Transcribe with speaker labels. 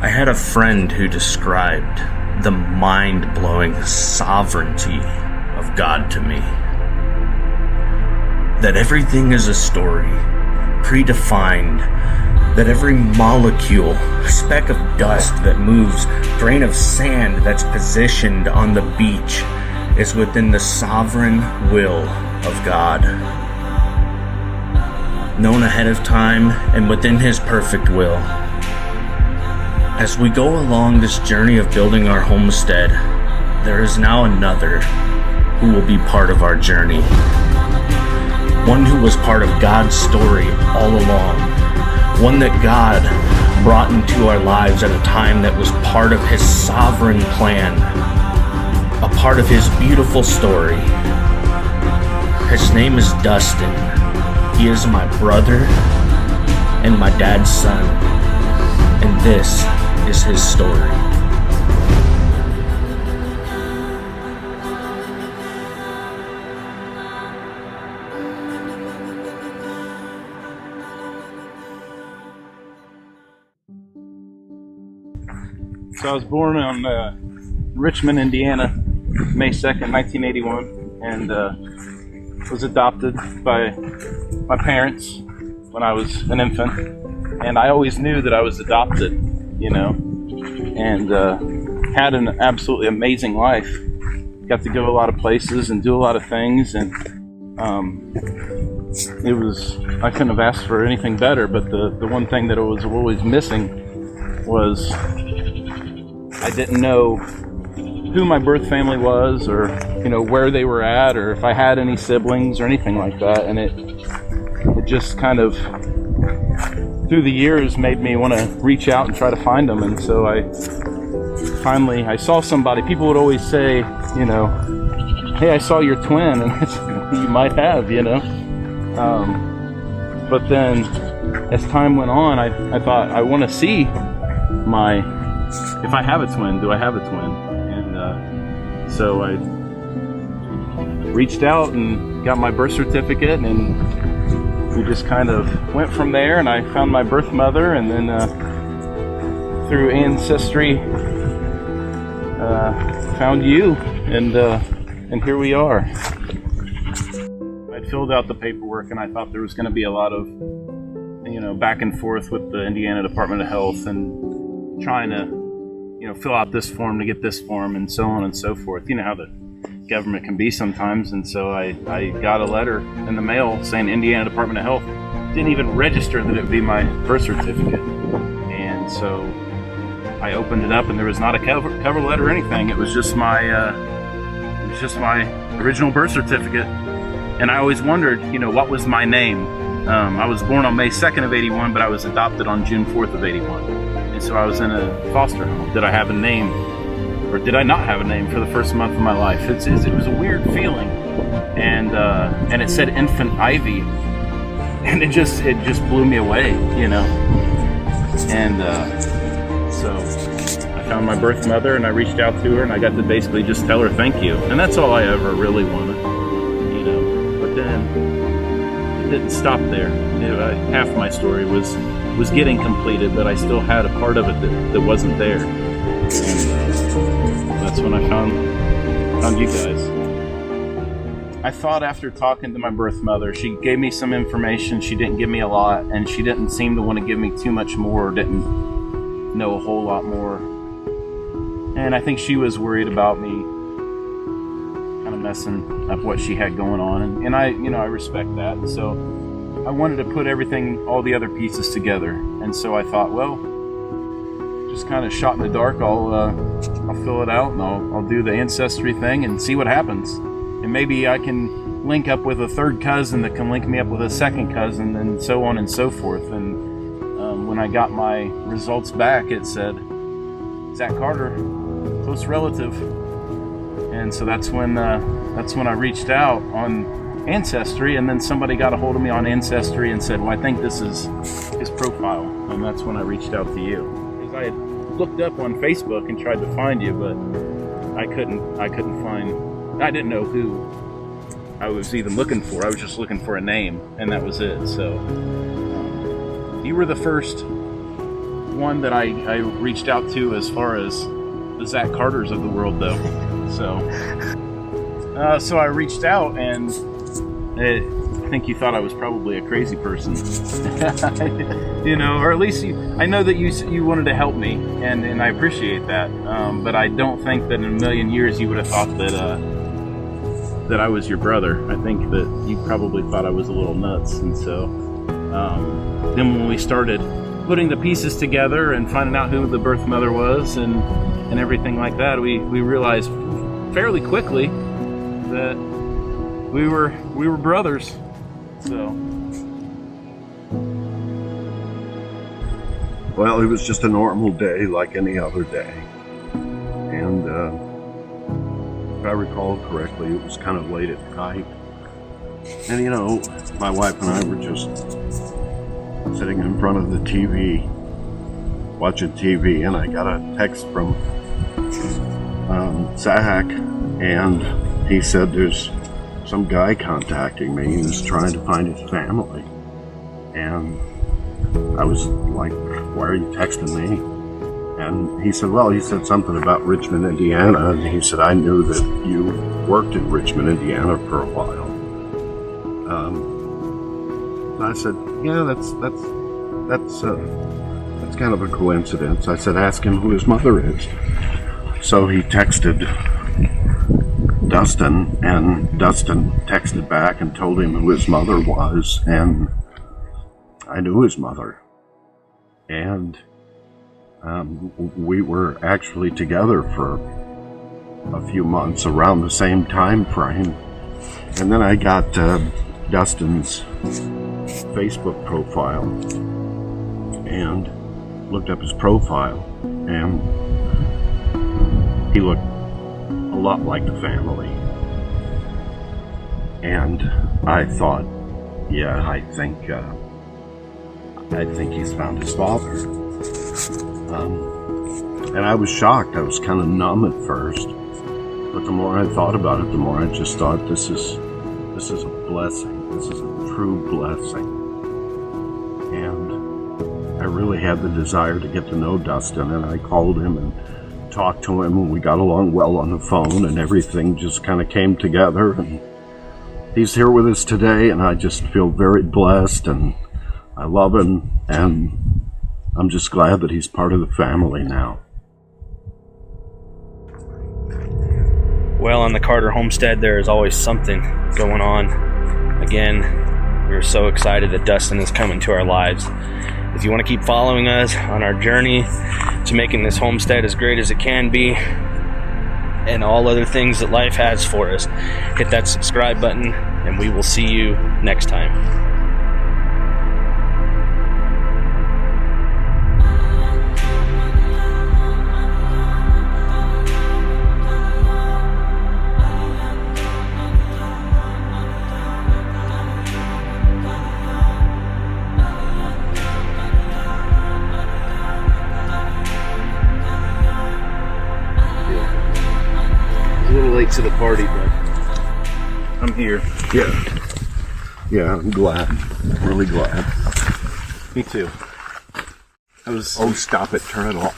Speaker 1: I had a friend who described the mind-blowing sovereignty of God to me. That everything is a story, predefined, that every molecule, speck of dust that moves, grain of sand that's positioned on the beach is within the sovereign will of God. Known ahead of time and within His perfect will. As we go along this journey of building our homestead, there is now another who will be part of our journey. One who was part of God's story all along. One that God brought into our lives at a time that was part of His sovereign plan. A part of His beautiful story. His name is Dustin. He is my brother and my dad's son. And this is his story.
Speaker 2: So I was born in Richmond, Indiana, May 2nd, 1981, and was adopted by my parents when I was an infant. And I always knew that I was adopted, and had an absolutely amazing life. Got to go a lot of places and do a lot of things, and I couldn't have asked for anything better. But the one thing that I was always missing was I didn't know who my birth family was, or where they were at, or if I had any siblings or anything like that. And it just kind of through the years made me want to reach out and try to find them. And so I saw somebody. People would always say, hey, I saw your twin. And you might have, but then as time went on, I thought, I want to see if I have a twin, do I have a twin? And so I reached out and got my birth certificate, and we just kind of went from there. And I found my birth mother, and then through Ancestry found you, and here we are. I'd filled out the paperwork, and I thought there was going to be a lot of back and forth with the Indiana Department of Health, and trying to fill out this form to get this form, and so on and so forth. You know how the government can be sometimes. And so I got a letter in the mail saying Indiana Department of Health. Didn't even register that it would be my birth certificate. And so I opened it up, and there was not a cover letter or anything. It was just my original birth certificate. And I always wondered, what was my name? I was born on May 2nd of 81, but I was adopted on June 4th of 81. And so I was in a foster home. Did I have a name, or did I not have a name for the first month of my life? It was a weird feeling. And it said Infant Ivy, and it just blew me away, And so I found my birth mother, and I reached out to her, and I got to basically just tell her thank you. And that's all I ever really wanted, But then it didn't stop there. Half my story was getting completed, but I still had a part of it that wasn't there. And that's when I found you guys. I thought after talking to my birth mother, she gave me some information. She didn't give me a lot, and she didn't seem to want to give me too much more, or didn't know a whole lot more. And I think she was worried about me kind of messing up what she had going on, and I respect that. So I wanted to put all the other pieces together, and so I thought, well, just kind of shot in the dark. I'll fill it out, and I'll do the ancestry thing and see what happens. And maybe I can link up with a third cousin that can link me up with a second cousin, and so on and so forth. And when I got my results back, it said Zach Carter, close relative. And so that's when I reached out on Ancestry, and then somebody got a hold of me on Ancestry and said, well, I think this is his profile. And that's when I reached out to you. Because I had looked up on Facebook and tried to find you, but I couldn't find, I didn't know who I was even looking for. I was just looking for a name, and that was it. So you were the first one that I reached out to as far as the Zach Carters of the world, though. So I reached out, and I think you thought I was probably a crazy person, or at least I know that you wanted to help me, and I appreciate that. But I don't think that in a million years you would have thought that I was your brother. I think that you probably thought I was a little nuts, and so then when we started putting the pieces together and finding out who the birth mother was and everything like that, we realized fairly quickly that we were brothers. So,
Speaker 3: well, it was just a normal day like any other day, and if I recall correctly, it was kind of late at night, and my wife and I were just sitting in front of the TV watching TV, and I got a text from Zach, and he said there's some guy contacting me who's trying to find his family. And I was like, why are you texting me? And he said, well, he said something about Richmond, Indiana, and he said, I knew that you worked in Richmond, Indiana for a while. I said, yeah, that's kind of a coincidence. I said, ask him who his mother is. So he texted Dustin, and Dustin texted back and told him who his mother was, and I knew his mother. And we were actually together for a few months around the same time frame. And then I got Dustin's Facebook profile and looked up his profile, and he looked a lot like the family. And I thought, yeah, I think he's found his father. And I was shocked. I was kind of numb at first, but the more I thought about it, the more I just thought, this is a blessing. This is a true blessing. And I really had the desire to get to know Dustin, and I called him and talked to him, and we got along well on the phone, and everything just kind of came together, and he's here with us today, and I just feel very blessed, and I love him, and I'm just glad that he's part of the family now.
Speaker 1: Well, on the Carter Homestead, there is always something going on. Again, we're so excited that Dustin is coming to our lives. If you want to keep following us on our journey to making this homestead as great as it can be, and all other things that life has for us, hit that subscribe button, and we will see you next time.
Speaker 2: a little late to the party, but I'm here.
Speaker 3: Yeah, I'm glad. Really glad.
Speaker 2: Me too.
Speaker 3: Oh, stop it. Turn it off.